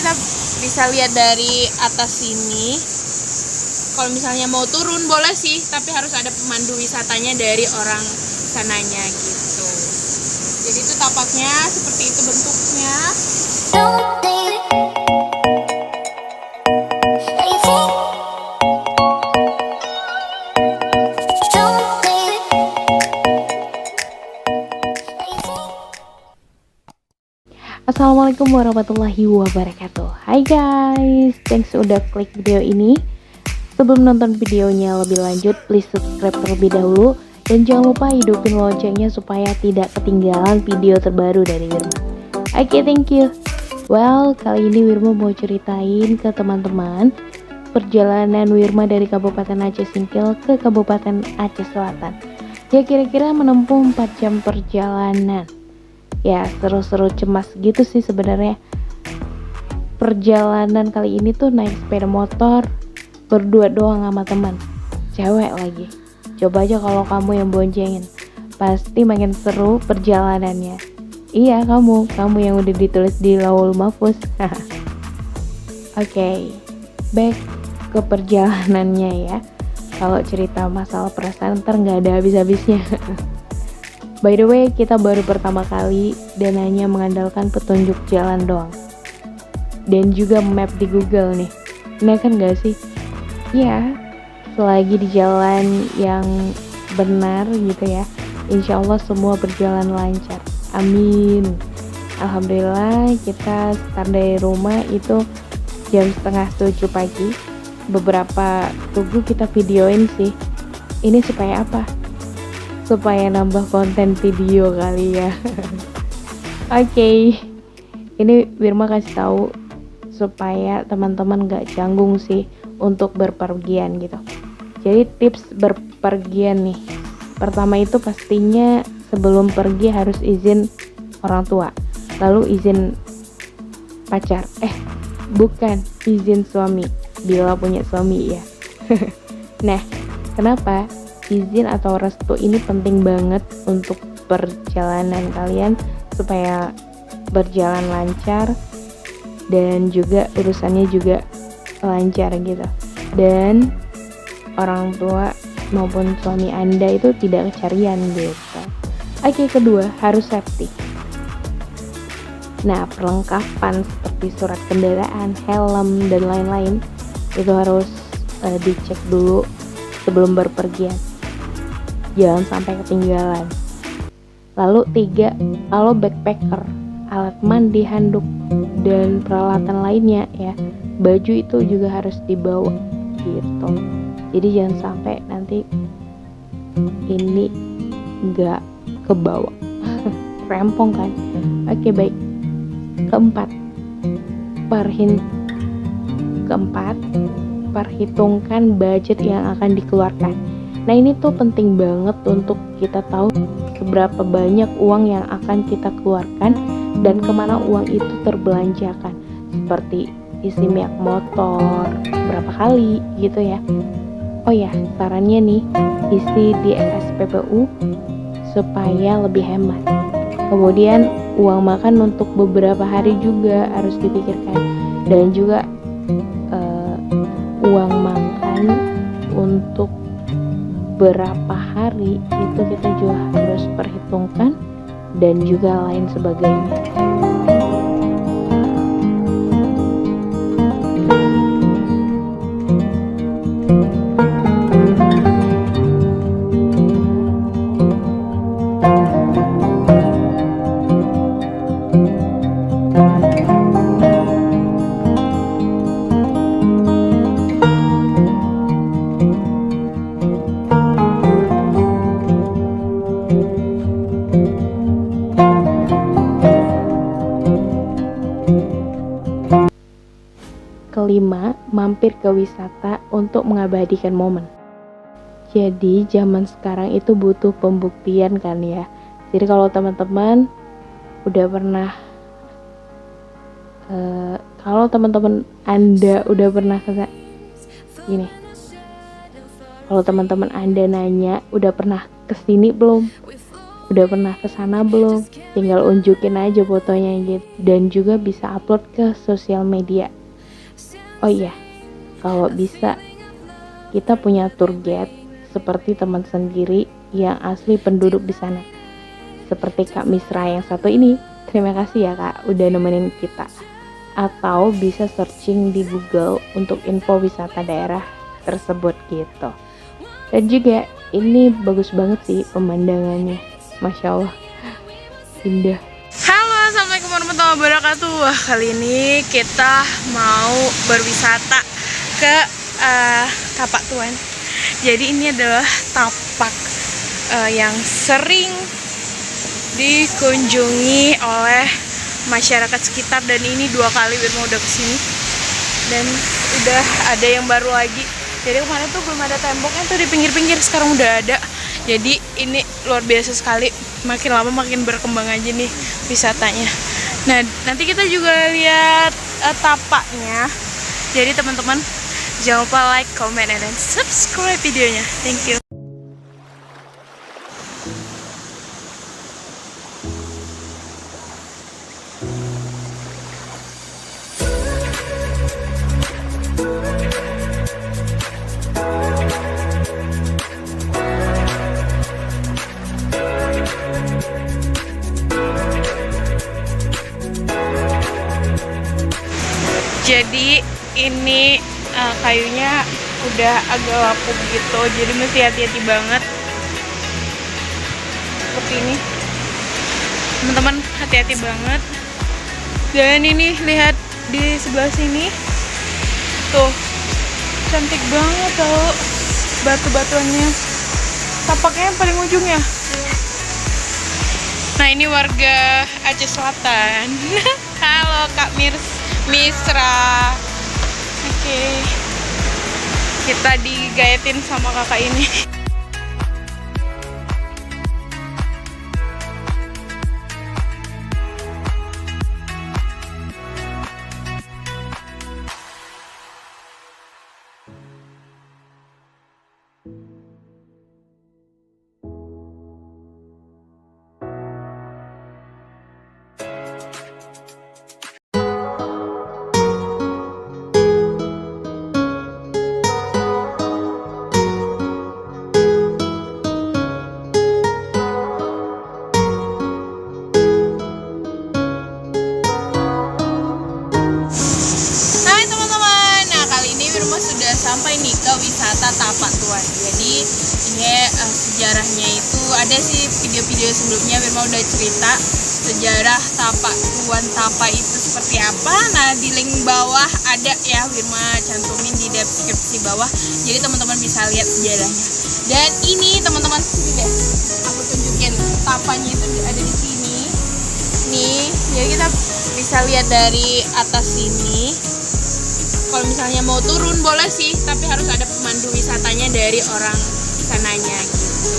kita bisa lihat dari atas sini. Kalau misalnya mau turun boleh sih, tapi harus ada pemandu wisatanya dari orang sananya gitu. Jadi itu tapaknya seperti itu bentuknya. Assalamualaikum warahmatullahi wabarakatuh. Hai guys, thanks udah klik video ini. Sebelum nonton videonya lebih lanjut, please subscribe terlebih dahulu. Dan jangan lupa hidupin loncengnya supaya tidak ketinggalan video terbaru dari Wirma. Oke, thank you. Well, kali ini Wirma mau ceritain ke teman-teman perjalanan Wirma dari Kabupaten Aceh Singkil ke Kabupaten Aceh Selatan. Ya kira-kira menempuh 4 jam perjalanan. Ya seru-seru cemas gitu sih sebenarnya. Perjalanan kali ini tuh naik sepeda motor berdua doang sama teman, cewek lagi. Coba aja kalau kamu yang boncengin, pasti makin seru perjalanannya. Iya, kamu yang udah ditulis di Lauhul Mahfuz. Oke, back ke perjalanannya ya. Kalau cerita masalah perasaan ntar nggak ada habis-habisnya. By the way, kita baru pertama kali dan hanya mengandalkan petunjuk jalan doang. Dan juga map di Google nih. Nah kan gak sih? Ya, selagi di jalan yang benar gitu ya, insya Allah semua berjalan lancar. Amin. Alhamdulillah kita start dari rumah itu jam 6:30 pagi. Beberapa tugu kita videoin sih. Ini supaya apa? Supaya nambah konten video kali ya. Oke. Ini Wirma kasih tahu supaya teman-teman gak canggung sih untuk berpergian gitu. Jadi tips berpergian nih. Pertama itu pastinya sebelum pergi harus izin orang tua. Lalu izin pacar. Bukan, izin suami. Bila punya suami ya. Nah, kenapa? Izin atau restu ini penting banget untuk perjalanan kalian supaya berjalan lancar dan juga urusannya juga lancar gitu. Dan orang tua maupun suami Anda itu tidak kecarian gitu. Oke, kedua harus safety. Nah, perlengkapan seperti surat kendaraan, helm dan lain-lain itu harus dicek dulu sebelum berpergian. Jangan sampai ketinggalan. Lalu 3, kalau backpacker, alat mandi, handuk dan peralatan lainnya ya, baju itu juga harus dibawa gitu. Jadi jangan sampai nanti ini nggak kebawa. Rempong kan. Oke, baik. Keempat, perhitungkan budget yang akan dikeluarkan. Nah ini tuh penting banget untuk kita tahu seberapa banyak uang yang akan kita keluarkan dan kemana uang itu terbelanjakan. Seperti isi minyak motor berapa kali gitu ya. Oh ya, sarannya nih, isi di SPBU supaya lebih hemat. Kemudian uang makan untuk beberapa hari juga harus dipikirkan. Dan juga uang makan untuk berapa hari itu kita juga harus perhitungkan dan juga lain sebagainya. Kelima, mampir ke wisata untuk mengabadikan momen. Jadi zaman sekarang itu butuh pembuktian kan ya. Jadi kalau teman-teman udah pernah kalau teman-teman Anda udah pernah gini, kalau teman-teman Anda nanya udah pernah kesini belum, Udah pernah kesana belum? Tinggal unjukin aja fotonya gitu. Dan juga bisa upload ke sosial media. Oh iya, kalau bisa kita punya tour guide seperti teman sendiri yang asli penduduk di sana. Seperti Kak Misra yang satu ini. Terima kasih ya Kak udah nemenin kita. Atau bisa searching di Google untuk info wisata daerah tersebut gitu. Dan juga ini bagus banget sih pemandangannya. Masya Allah, indah. Halo, assalamualaikum warahmatullahi wabarakatuh. Wah, kali ini kita mau berwisata ke Tapak Tuan. Jadi ini adalah tapak yang sering dikunjungi oleh masyarakat sekitar, dan ini 2 kali Wirma udah kesini dan udah ada yang baru lagi. Jadi kemarin tuh belum ada temboknya tuh di pinggir-pinggir, sekarang udah ada. Jadi ini luar biasa sekali, makin lama makin berkembang aja nih wisatanya. Nah, nanti kita juga lihat tapaknya. Jadi teman-teman jangan lupa like, comment, dan subscribe videonya. Thank you. Jadi ini kayunya udah agak lapuk gitu, jadi mesti hati-hati banget. Seperti ini, teman-teman, hati-hati banget. Dan ini lihat di sebelah sini, tuh cantik banget tau batu-batuannya. Tapaknya yang paling ujung ya. Nah, ini warga Aceh Selatan. Halo Kak Misra. Oke. Kita digaetin sama kakak ini. Sampai nih ke wisata Tapak Tuan. Jadi ini sejarahnya itu ada sih video-video sebelumnya Wirma udah cerita sejarah Tapak Tuan Tapa itu seperti apa. Nah, di link bawah ada ya, Wirma cantumin di deskripsi bawah. Jadi teman-teman bisa lihat sejarahnya. Dan ini teman-teman, sini deh, aku tunjukin tapanya itu ada di sini. Nih, jadi kita bisa lihat dari atas sini. Kalau misalnya mau turun boleh sih, tapi harus ada pemandu wisatanya dari orang sananya gitu.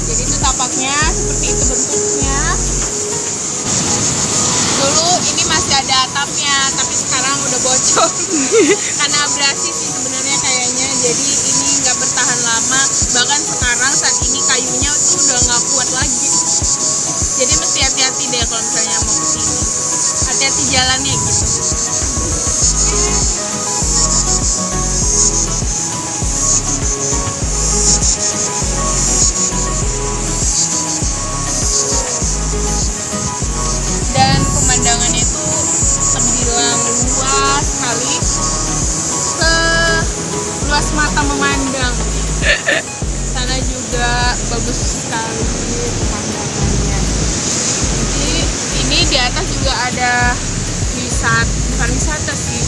Jadi itu tapaknya seperti itu bentuknya. Dulu ini masih ada atapnya, tapi sekarang udah bocor karena abrasi sih sebenarnya kayaknya. Jadi ini nggak bertahan lama. Bahkan sekarang saat ini kayunya tuh udah nggak kuat lagi. Jadi mesti hati-hati deh kalau misalnya mau kesini. Hati-hati jalannya gitu. Dan pemandangannya itu terbilang luas sekali, seluas mata memandang. Sana juga bagus sekali pemandangannya. Jadi ini di atas juga ada bukan wisata sih,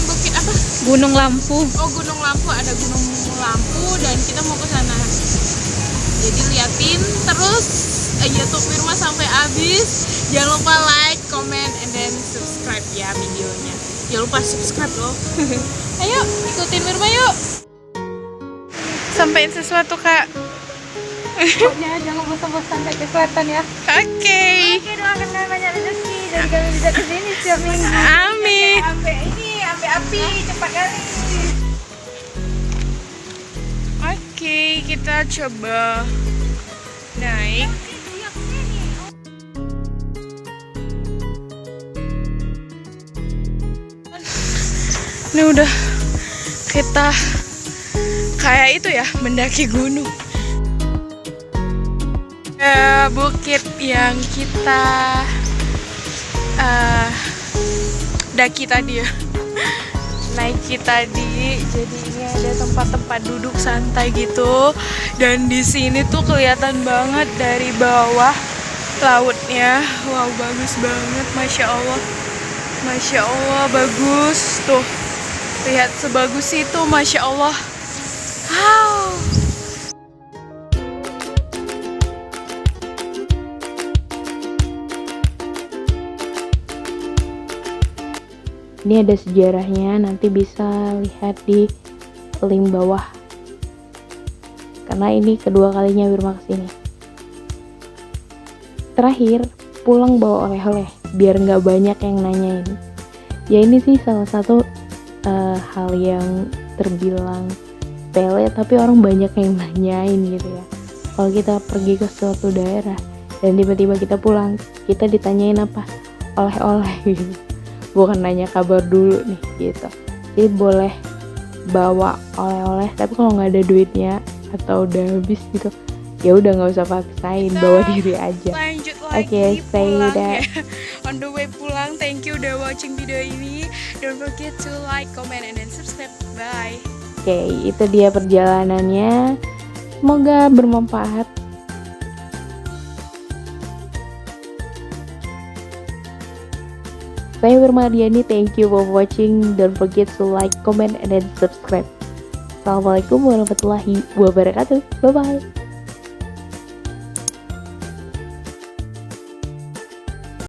bukit apa? Gunung Lampu. Oh, Gunung Lampu, ada Gunung Lampu dan kita mau ke sana. Jadi liatin terus YouTube Wirma sampai habis. Jangan lupa like, comment, and then subscribe ya videonya. Jangan lupa subscribe loh. Ayo ikutin Wirma yuk. Sampein sesuatu Kak. Pokoknya jangan bosan-bosan ke selatan ya. Oke. Oke, doakan kalian banyak rezeki dan kami bisa kesini setiap minggu. Amin. Sampai api cepat kali. Oke, kita coba. Nah, baik. Ini udah kita kayak itu ya, mendaki gunung. Bukit yang kita daki tadi ya, naiki tadi. Jadi ini ada tempat-tempat duduk santai gitu, dan di sini tuh kelihatan banget dari bawah lautnya. Wow, bagus banget, masya Allah, masya Allah, bagus tuh. Lihat sebagus itu, masya Allah. Wow. Ini ada sejarahnya, nanti bisa lihat di link bawah. Karena ini kedua kalinya Wirma kesini. Terakhir, pulang bawa oleh-oleh, biar nggak banyak yang nanyain. Ya ini sih salah satu hal yang terbilang sepele, tapi orang banyak yang nanyain gitu ya. Kalau kita pergi ke suatu daerah dan tiba-tiba kita pulang, kita ditanyain apa? Oleh-oleh gitu. Bukan nanya kabar dulu nih gitu. Jadi boleh bawa oleh-oleh, tapi kalau nggak ada duitnya atau udah habis gitu, ya udah nggak usah paksain, bawa diri aja. Lanjut lagi, Okay, say pulang that. ya. On the way pulang, thank you udah watching video ini. Don't forget to like, comment, and then subscribe. Bye. Oke, itu dia perjalanannya. Semoga bermanfaat. Saya Wirma Diani, thank you for watching. Don't forget to like, comment, and then subscribe. Assalamualaikum warahmatullahi wabarakatuh. Bye-bye.